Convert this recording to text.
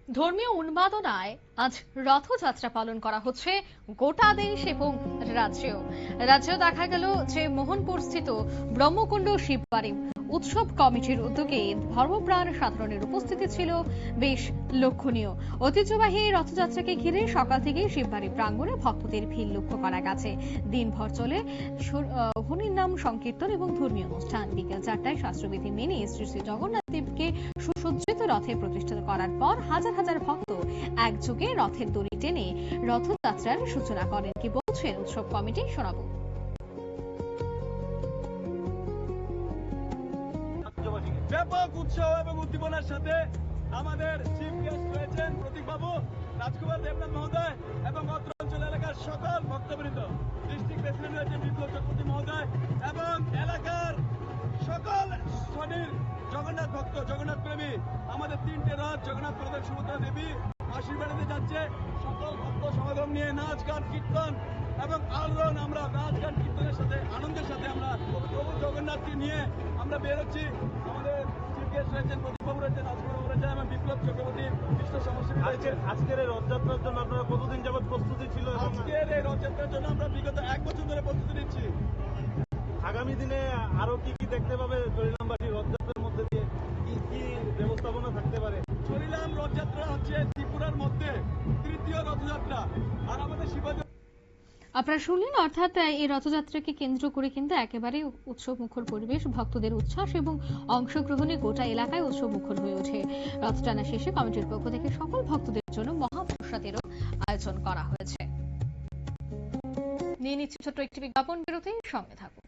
ধর্মীয় উন্মাদনায় আজ রথযাত্রা পালন করা হচ্ছে গোটা দেশ এবং রাজ্যেও দেখা গেল যে মোহনপুর স্থিত ব্রহ্মকুণ্ড শিববাড়ি উৎসব কমিটির উদ্যোগে ধর্মপ্রাণ সাধারণের উপস্থিতি ছিল বেশ লক্ষণীয়। ঐতিহ্যবাহী রথযাত্রাকে ঘিরে সকাল থেকেই শিববাড়ি প্রাঙ্গণে ভক্তদের ভিড় লক্ষ্য করা গেছে। দিনভর চলে হরির নাম সংকীর্তন এবং ধর্মীয় অনুষ্ঠান। বিকেল 4টায় শাস্ত্রবিধি মেনে শ্রী শ্রী জগন্নাথ দেবকে সুসজ্জিত রথে প্রতিষ্ঠিত করার পর হাজার হাজার ভক্ত একযোগে রথের দড়ি টেনে রথযাত্রার সূচনা করেন। কি বলছেন উৎসব কমিটি, শোনাবো। ব্যাপক উৎসাহ এবং উদ্দীপনার সাথে আমাদের চিফ গেস্ট রয়েছেন প্রতীক বাবু, রাজকুমার দেবনাথ মহোদয় এবং অত্র অঞ্চল এলাকার সকল ভক্তবৃন্দ। ডিস্ট্রিক্ট প্রেসিডেন্ট রয়েছেন বিপ্লব চক্রবর্তী মহোদয় এবং এলাকার সকল শ্রেণীর জগন্নাথ ভক্ত, জগন্নাথ প্রেমী। আমাদের 3টে রথ জগন্নাথ প্রধান সুভদ্রা দেবী আশীর্বাদে যাচ্ছে। সকল ভক্ত সমাগম নিয়ে নাচ গান কীর্তন এবং আলোড়ন, আমরা নাচ গান কীর্তনের সাথে আনন্দের সাথে আমরা প্রভু জগন্নাথকে নিয়ে আমরা বেরোচ্ছি। আমাদের চিফ গেস্ট রয়েছেন প্রদীপবাবু রয়েছেন, রাজকুমার রয়েছেন এবং বিপ্লব চক্রবর্তী কৃষ্ণ সমস্যা রয়েছেন। আজকের এই রথযাত্রার জন্য আপনারা কতদিন যাবত প্রস্তুতি ছিল? আজকের এই রথযাত্রার জন্য আমরা বিগত 1 বছর ধরে প্রস্তুতি নিচ্ছি। আগামী দিনে আরো কি কি দেখতে পাবে চরিলামবাসী রথযাত্রার মধ্যে দিয়ে? কি কি ব্যবস্থাপনা থাকতে পারে? চরিলাম রথযাত্রা হচ্ছে ত্রিপুরার মধ্যে 3য় রথযাত্রা। আর আমাদের শিবাজি আপনারা শুনলেন, অর্থাৎ এই রথযাত্রাকে কেন্দ্র করে কিন্তু একেবারে উৎসব মুখর পরিবেশ, ভক্তদের উচ্ছ্বাস এবং অংশগ্রহণে গোটা এলাকায় উৎসব মুখর হয়ে ওঠে। রথ টানা শেষে কমিটির পক্ষ থেকে সকল ভক্তদের জন্য মহাপ্রসাদেরও আয়োজন করা হয়েছে। নিয়ে নিচ্ছে ছোট্ট একটি বিজ্ঞাপন বিরতি, সঙ্গে থাকুন।